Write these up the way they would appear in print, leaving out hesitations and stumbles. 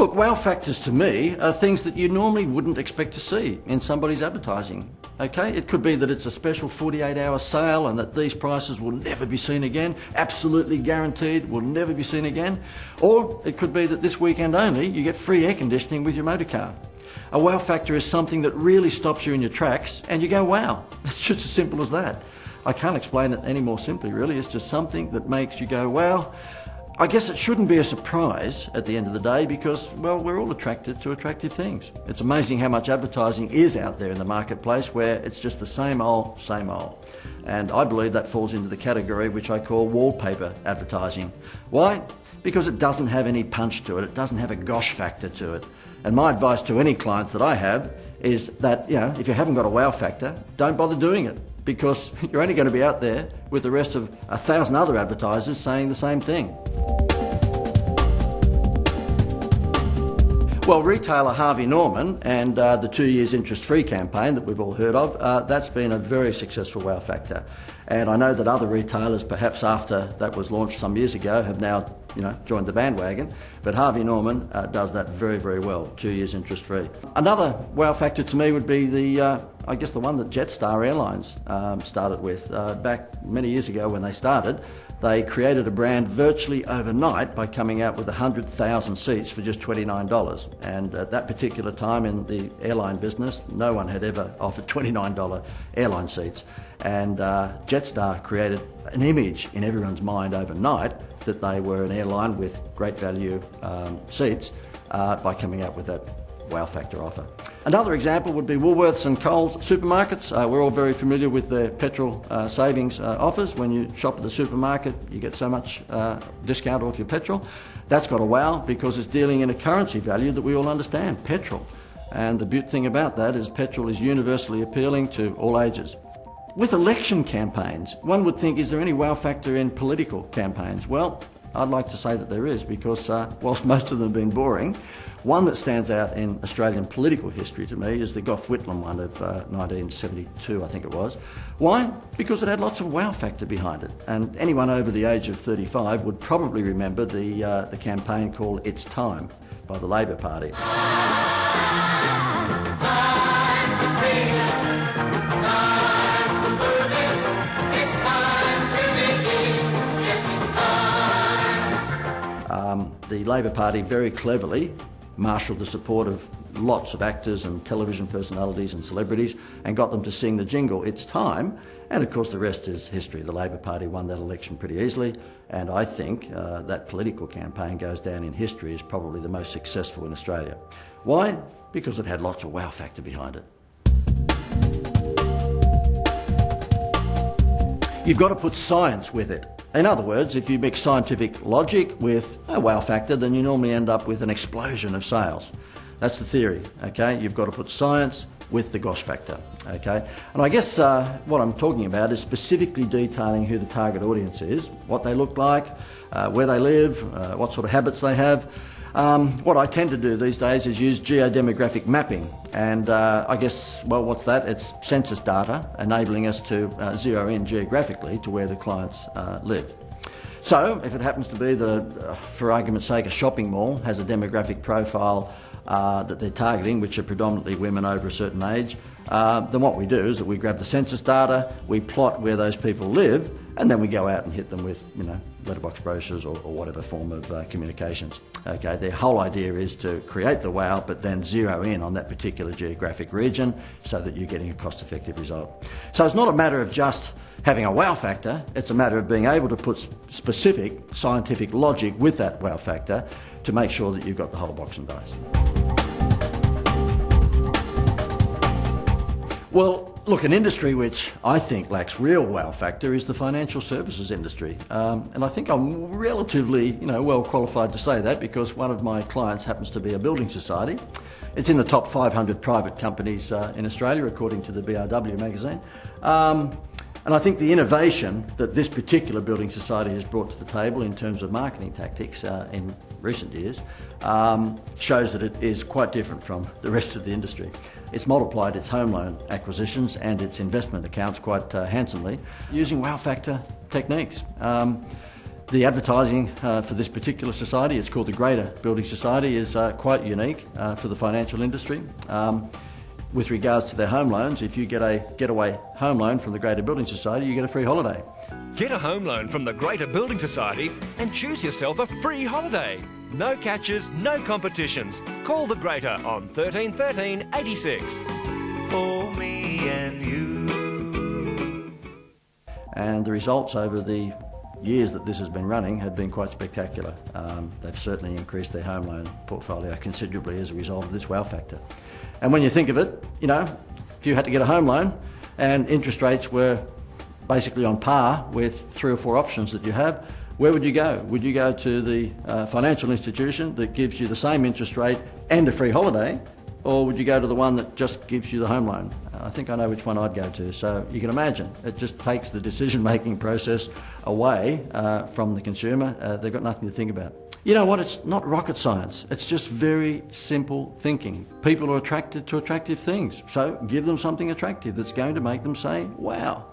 Look, wow factors to me are things that you normally wouldn't expect to see in somebody's advertising. Okay, it could be that it's a special 48-hour sale and that these prices will never be seen again, absolutely guaranteed will never be seen again. Or it could be that this weekend only you get free air conditioning with your motor car. A wow factor is something that really stops you in your tracks and you go, wow. It's just as simple as that. I can't explain it any more simply, really. It's just something that makes you go, wow. I guess it shouldn't be a surprise at the end of the day because, well, we're all attracted to attractive things. It's amazing how much advertising is out there in the marketplace where it's just the same old, same old. And I believe that falls into the category which I call wallpaper advertising. Why? Because it doesn't have any punch to it. It doesn't have a gosh factor to it. And my advice to any clients that I have is that, if you haven't got a wow factor, don't bother doing it because you're only going to be out there with the rest of 1,000 other advertisers saying the same thing. Well, retailer Harvey Norman and the 2 years interest-free campaign that we've all heard of, that's been a very successful wow factor. And I know that other retailers, perhaps after that was launched some years ago, have now joined the bandwagon. But Harvey Norman does that very, very well, 2 years interest-free. Another wow factor to me would be the one that Jetstar Airlines started with. Back many years ago when they started, they created a brand virtually overnight by coming out with 100,000 seats for just $29. And at that particular time in the airline business, no one had ever offered $29 airline seats. And Jetstar created an image in everyone's mind overnight that they were an airline with great value seats by coming out with that wow factor offer. Another example would be Woolworths and Coles supermarkets. We're all very familiar with their petrol savings offers. When you shop at the supermarket, you get so much discount off your petrol. That's got a wow because it's dealing in a currency value that we all understand, petrol. And the beautiful thing about that is petrol is universally appealing to all ages. With election campaigns, one would think, is there any wow factor in political campaigns? Well, I'd like to say that there is because whilst most of them have been boring, one that stands out in Australian political history to me is the Gough Whitlam one of 1972, I think it was. Why? Because it had lots of wow factor behind it. And anyone over the age of 35 would probably remember the campaign called It's Time by the Labor Party. The Labor Party very cleverly marshalled the support of lots of actors and television personalities and celebrities and got them to sing the jingle, It's Time. And of course the rest is history. The Labor Party won that election pretty easily, and I think that political campaign goes down in history as probably the most successful in Australia. Why? Because it had lots of wow factor behind it. You've got to put science with it. In other words, if you mix scientific logic with a wow factor, then you normally end up with an explosion of sales. That's the theory, okay? You've got to put science with the gosh factor, okay? And I guess what I'm talking about is specifically detailing who the target audience is, what they look like, where they live, what sort of habits they have. What I tend to do these days is use geodemographic mapping, and I guess, well, what's that? It's census data enabling us to zero in geographically to where the clients live. So if it happens to be that, for argument's sake, a shopping mall has a demographic profile that they're targeting, which are predominantly women over a certain age, then what we do is that we grab the census data, we plot where those people live, and then we go out and hit them with, letterbox brochures or whatever form of communications. Okay, their whole idea is to create the wow, but then zero in on that particular geographic region so that you're getting a cost-effective result. So it's not a matter of just having a wow factor, it's a matter of being able to put specific scientific logic with that wow factor to make sure that you've got the whole box and dice. Well, look, an industry which I think lacks real wow factor is the financial services industry. And I think I'm relatively, well qualified to say that because one of my clients happens to be a building society. It's in the top 500 private companies in Australia, according to the BRW magazine. And I think the innovation that this particular building society has brought to the table in terms of marketing tactics in recent years shows that it is quite different from the rest of the industry. It's multiplied its home loan acquisitions and its investment accounts quite handsomely using wow factor techniques. The advertising for this particular society, it's called the Greater Building Society, is quite unique for the financial industry. With regards to their home loans, if you get a getaway home loan from the Greater Building Society, you get a free holiday. Get a home loan from the Greater Building Society and choose yourself a free holiday. No catches, no competitions. Call the Greater on 13 13 86. For me and you. And the results over the years that this has been running have been quite spectacular. They've certainly increased their home loan portfolio considerably as a result of this wow factor. And when you think of it, you know, if you had to get a home loan and interest rates were basically on par with 3 or 4 options that you have, where would you go? Would you go to the financial institution that gives you the same interest rate and a free holiday, or would you go to the one that just gives you the home loan? I think I know which one I'd go to. So you can imagine, it just takes the decision-making process away from the consumer. They've got nothing to think about. You know what, it's not rocket science. It's just very simple thinking. People are attracted to attractive things, so give them something attractive that's going to make them say, wow.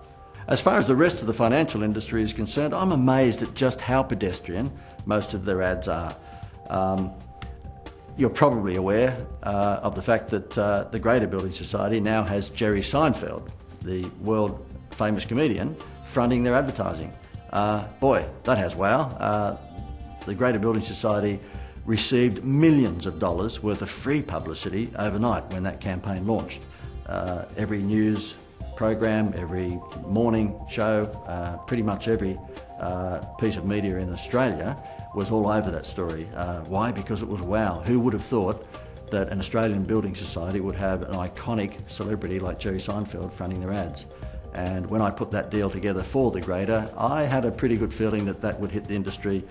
As far as the rest of the financial industry is concerned, I'm amazed at just how pedestrian most of their ads are. You're probably aware of the fact that the Greater Building Society now has Jerry Seinfeld, the world famous comedian, fronting their advertising. Boy, that has wow. The Greater Building Society received millions of dollars worth of free publicity overnight when that campaign launched. Every news program, every morning show, pretty much every piece of media in Australia was all over that story. Why? Because it was wow. Who would have thought that an Australian building society would have an iconic celebrity like Jerry Seinfeld fronting their ads? And when I put that deal together for the Greater, I had a pretty good feeling that that would hit the industry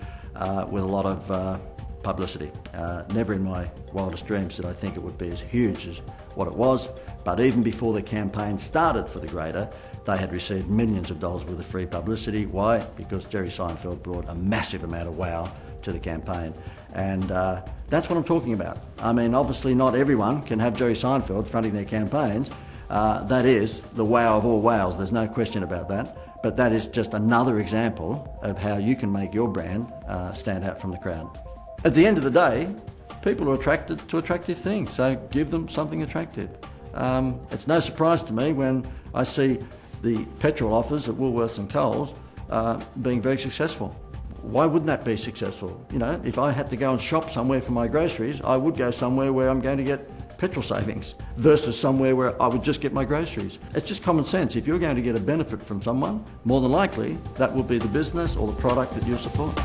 with a lot of publicity. Never in my wildest dreams did I think it would be as huge as what it was, but even before the campaign started for the Greater, they had received millions of dollars worth of free publicity. Why? Because Jerry Seinfeld brought a massive amount of wow to the campaign. And that's what I'm talking about. I mean, obviously not everyone can have Jerry Seinfeld fronting their campaigns. That is the wow of all wows, there's no question about that. But that is just another example of how you can make your brand stand out from the crowd. At the end of the day, people are attracted to attractive things, so give them something attractive. It's no surprise to me when I see the petrol offers at Woolworths and Coles being very successful. Why wouldn't that be successful? You know, if I had to go and shop somewhere for my groceries, I would go somewhere where I'm going to get petrol savings versus somewhere where I would just get my groceries. It's just common sense. If you're going to get a benefit from someone, more than likely that will be the business or the product that you support.